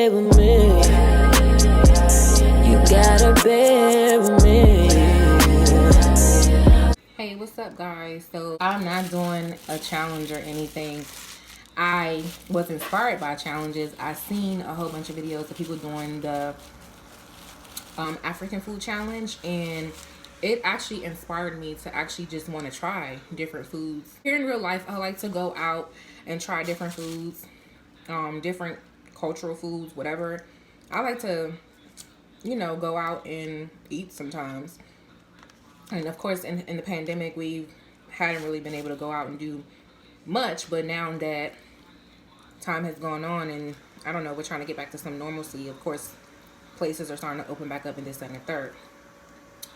bear with me. You gotta bear with me. Hey, what's up, guys? So I'm not doing a challenge or anything. I was inspired by challenges. I seen a whole bunch of videos of people doing the African food challenge, and it actually inspired me to actually just want to try different foods. Here in real life, I like to go out and try different foods, different cultural foods, whatever. I like to, you know, go out and eat sometimes. And of course, in the pandemic, we hadn't really been able to go out and do much. But now that time has gone on, and I don't know, we're trying to get back to some normalcy. Of course, places are starting to open back up in this, second, and third.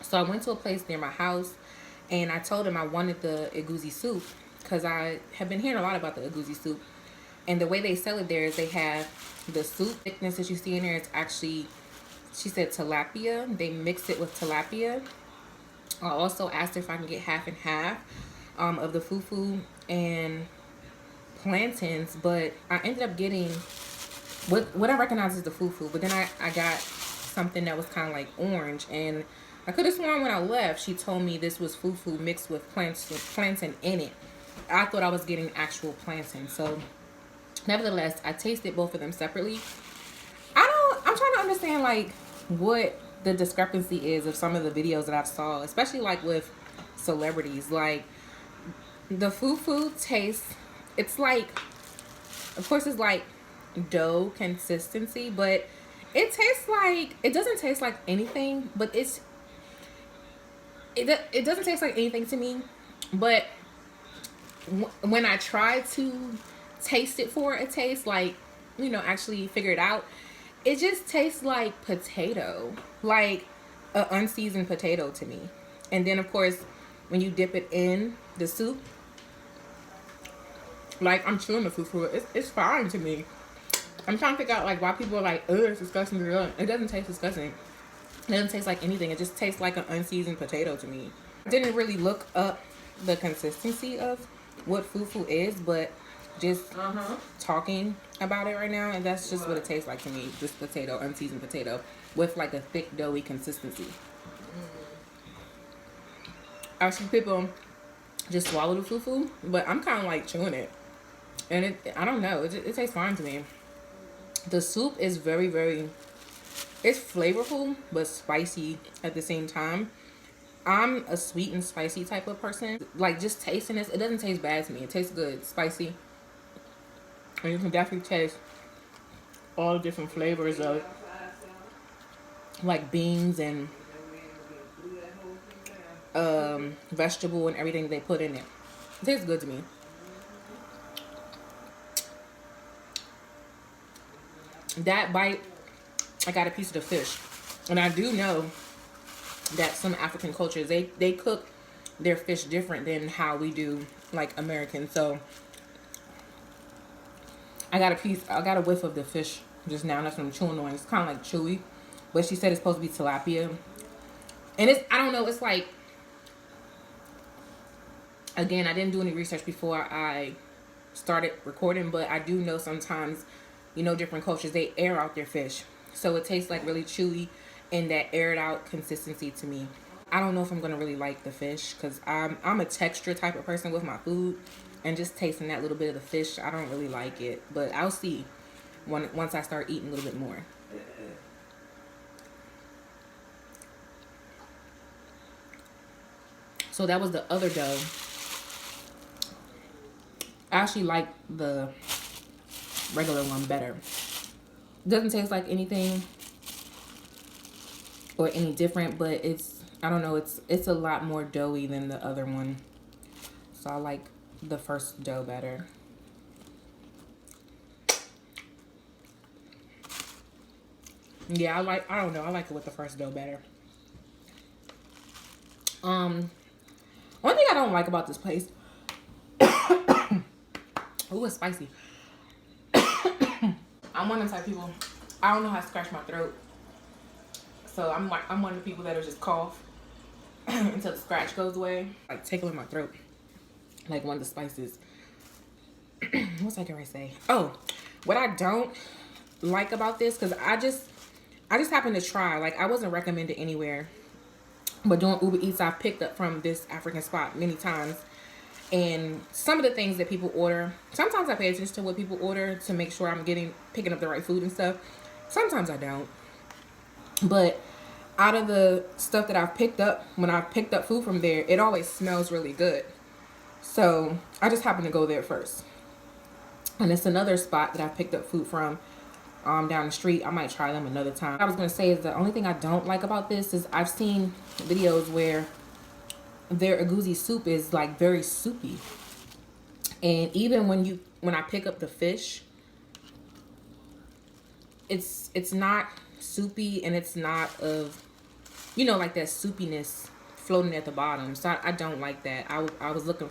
So I went to a place near my house, and I told him I wanted the Egusi soup because I have been hearing a lot about the Egusi soup. And the way they sell it there is they have the soup thickness that you see in there. It's actually, she said, tilapia. They mix it with tilapia. I also asked her if I can get half and half of the fufu and plantains, but I ended up getting what I recognize as the fufu, but then I got something that was kind of like orange, and I could have sworn when I left she told me this was fufu mixed with plantain in it. I thought I was getting actual plantain. So nevertheless, I tasted both of them separately. I'm trying to understand like what the discrepancy is of some of the videos that I've saw, especially like with celebrities. Like the fufu tastes, it's like, of course it's like dough consistency, but it tastes like, it doesn't taste like anything, but it doesn't taste like anything to me. But when I try to taste it for a taste, like, you know, actually figure it out, it just tastes like potato, like an unseasoned potato to me. And then of course when you dip it in the soup, like I'm chewing the fufu, it's fine to me. I'm trying to figure out like why people are like, oh, it's disgusting. It doesn't taste disgusting. It doesn't taste like anything. It just tastes like an unseasoned potato to me. I didn't really look up the consistency of what fufu is, but just talking about it right now, and that's just what it tastes like to me. Just potato, unseasoned potato with like a thick doughy consistency. I see people just swallow the fufu, but I'm kind of like chewing it, and I don't know, it tastes fine to me. The soup is very, very, it's flavorful but spicy at the same time. I'm a sweet and spicy type of person. Like just tasting this, it doesn't taste bad to me. It tastes good, spicy, and you can definitely taste all the different flavors of like beans and vegetable and everything they put in it. It tastes good to me. That bite, I got a piece of the fish, and I do know that some African cultures, they cook their fish different than how we do like Americans. So I got a whiff of the fish just now. That's what I'm chewing on. It's kind of like chewy, but she said it's supposed to be tilapia, and it's, I don't know, it's like, again, I didn't do any research before I started recording, but I do know sometimes, you know, different cultures, they air out their fish, so it tastes like really chewy and that aired out consistency to me. I don't know if I'm gonna really like the fish because I'm a texture type of person with my food, and just tasting that little bit of the fish, I don't really like it, but I'll see once I start eating a little bit more. So that was the other dough. I actually like the regular one better. It doesn't taste like anything or any different, but it's, I don't know, it's a lot more doughy than the other one. So I like the first dough better. Yeah, I don't know, I like it with the first dough better. One thing I don't like about this place, ooh, it's spicy. I'm one of the type of people, I don't know how to scratch my throat. So I'm one of the people that'll just cough until the scratch goes away. Like tickling my throat. Like one of the spices. What's I gonna say? Oh, what I don't like about this, because I just happened to try. Like, I wasn't recommended anywhere, but doing Uber Eats, I've picked up from this African spot many times. And some of the things that people order, sometimes I pay attention to what people order to make sure I'm picking up the right food and stuff. Sometimes I don't. But out of the stuff that I've picked up, when I've picked up food from there, it always smells really good. So I just happened to go there first. And it's another spot that I picked up food from down the street. I might try them another time. I was going to say is the only thing I don't like about this is I've seen videos where their Egusi soup is like very soupy. And even when I pick up the fish, it's not soupy, and it's not of, you know, like that soupiness floating at the bottom. So I don't like that. I was looking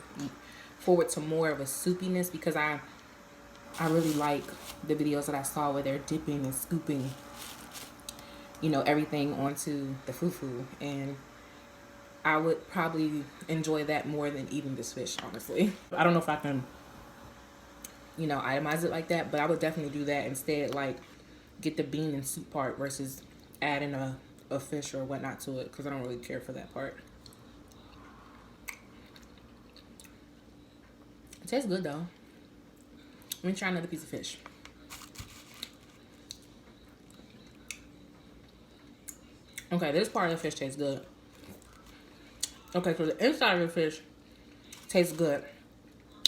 forward to more of a soupiness, because I really like the videos that I saw where they're dipping and scooping, you know, everything onto the fufu. And I would probably enjoy that more than eating this fish, honestly. I don't know if I can, you know, itemize it like that, but I would definitely do that instead. Like, get the bean and soup part versus adding a fish or whatnot to it, because I don't really care for that part. It tastes good though. Let me try another piece of fish. Okay, this part of the fish tastes good. Okay, so the inside of the fish tastes good,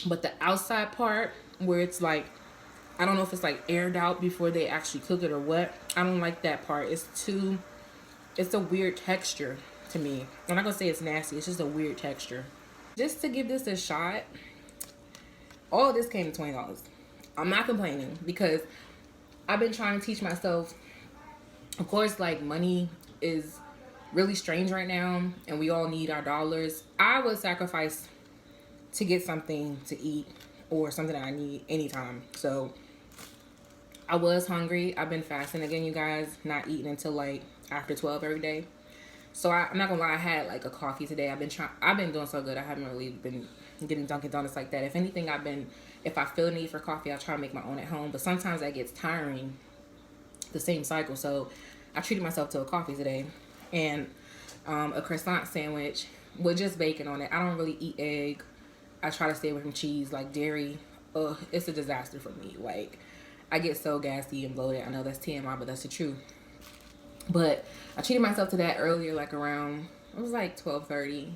but the outside part, where it's like, I don't know if it's like aired out before they actually cook it or what, I don't like that part. It's a weird texture to me. I'm not gonna say it's nasty, it's just a weird texture. Just to give this a shot, all of this came to $20. I'm not complaining, because I've been trying to teach myself, of course, like, money is really strange right now, and we all need our dollars. I would sacrifice to get something to eat or something that I need anytime. So I was hungry. I've been fasting again, you guys, not eating until like after 12 every day. So I'm not gonna lie, I had like a coffee today. I've been doing so good. I haven't really been getting Dunkin' Donuts like that. If anything, if I feel a need for coffee, I'll try to make my own at home. But sometimes that gets tiring, the same cycle. So I treated myself to a coffee today, and a croissant sandwich with just bacon on it. I don't really eat egg. I try to stay away from cheese. Like, dairy, it's a disaster for me. Like, I get so gassy and bloated. I know that's TMI, but that's the truth. But I treated myself to that earlier, like around, it was like 12:30.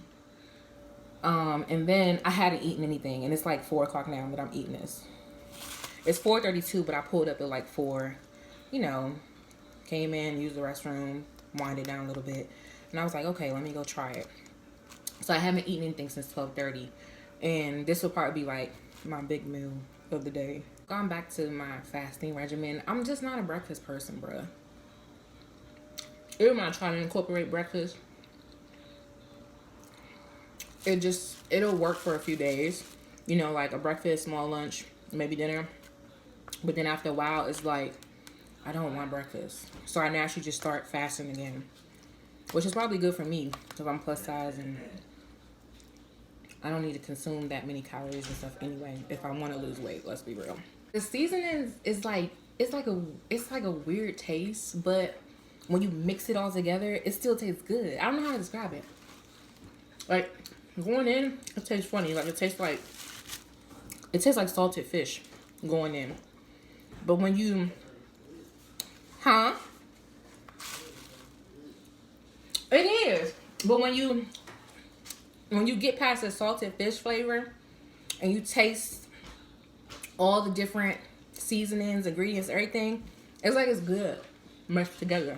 And then I hadn't eaten anything, and it's like 4 o'clock now that I'm eating this. It's 4:32, but I pulled up at like 4, you know, came in, used the restroom, wind it down a little bit, and I was like, okay, let me go try it. So I haven't eaten anything since 12:30, and this will probably be like my big meal of the day. Gone back to my fasting regimen. I'm just not a breakfast person, bruh. Even when I try to incorporate breakfast, it'll work for a few days. You know, like a breakfast, small lunch, maybe dinner. But then after a while, it's like, I don't want breakfast. So I naturally just start fasting again, which is probably good for me because I'm plus size and I don't need to consume that many calories and stuff anyway if I want to lose weight. Let's be real. The seasoning is like, it's like a weird taste, but when you mix it all together, it still tastes good. I don't know how to describe it. Like, going in, it tastes funny. Like, it tastes like salted fish going in. But when you, it is. But when you get past the salted fish flavor and you taste all the different seasonings, ingredients, everything, it's like it's good meshed together.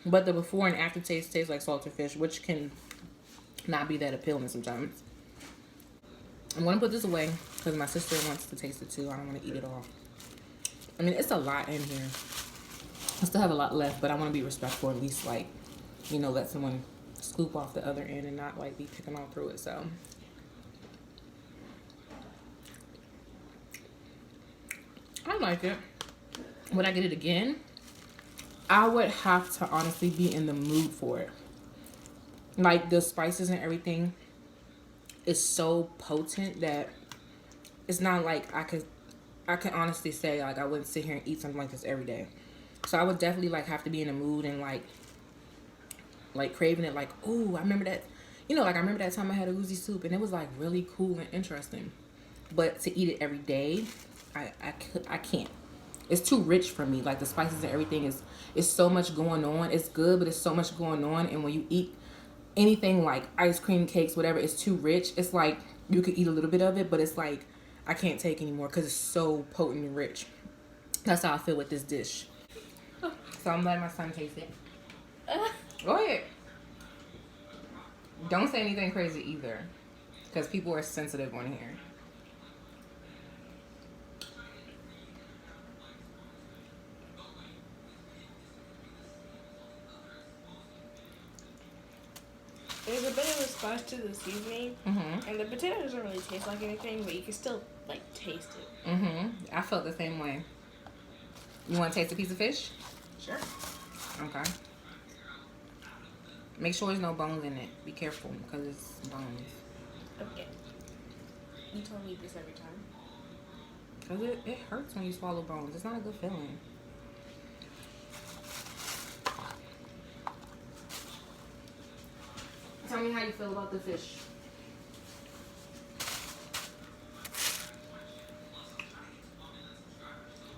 But the before and after taste tastes like salted fish, which can not be that appealing sometimes. I'm gonna put this away because my sister wants to taste it too. I don't want to eat it all. I mean, it's a lot in here. I still have a lot left, but I want to be respectful, at least, like, you know, let someone scoop off the other end and not like be picking all through it. So I like it. Would I get it again? I would have to honestly be in the mood for it. Like, the spices and everything is so potent that it's not like I I can honestly say like I wouldn't sit here and eat something like this every day. So I would definitely like have to be in the mood and like craving it. Like, ooh, I remember that. You know, like I remember that time I had Egusi soup and it was like really cool and interesting. But to eat it every day, I can't. It's too rich for me. Like the spices and everything is so much going on. It's good, but it's so much going on. And when you eat anything like ice cream, cakes, whatever, it's too rich. It's like you could eat a little bit of it, but it's like I can't take anymore because it's so potent and rich. That's how I feel with this dish. So I'm letting my son taste it. Go ahead. Don't say anything crazy either, because people are sensitive on here. There's a bit of a spice to the seasoning, and the potato doesn't really taste like anything, but you can still like taste it. I felt the same way. You want to taste a piece of fish? Sure. Okay. Make sure there's no bones in it. Be careful because it's bones. Okay. You told me this every time. Because it hurts when you swallow bones. It's not a good feeling. Tell me how you feel about the fish.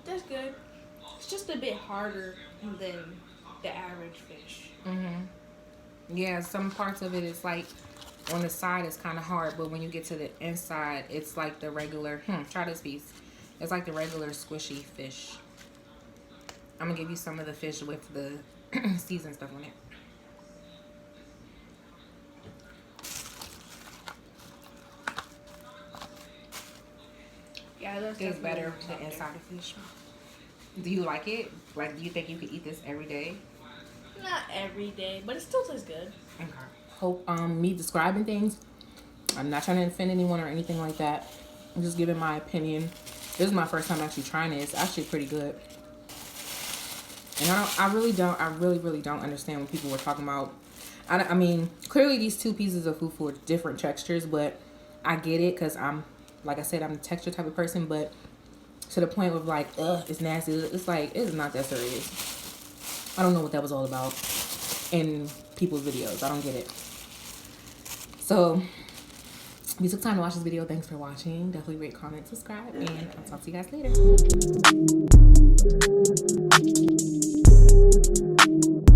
That's good. It's just a bit harder than the average fish. Yeah, some parts of it is like on the side it's kind of hard, but when you get to the inside, it's like the regular. Try this piece. It's like the regular squishy fish. I'm gonna give you some of the fish with the seasoned stuff on it. Yeah, that's It's better definitely the inside of fish. Do you like it? Like, do you think you could eat this every day? Not every day, but it still tastes good. Okay. Hope me describing things, I'm not trying to offend anyone or anything like that. I'm just giving my opinion. This is my first time actually trying it. It's actually pretty good. And I really don't understand when people were talking about. I mean, clearly these two pieces of fufu are different textures, but I get it because like I said, I'm a texture type of person, but to the point of like, it's nasty. It's like, it's not that serious. I don't know what that was all about in people's videos. I don't get it. So, if you took time to watch this video, thanks for watching. Definitely rate, comment, subscribe, and I'll talk to you guys later.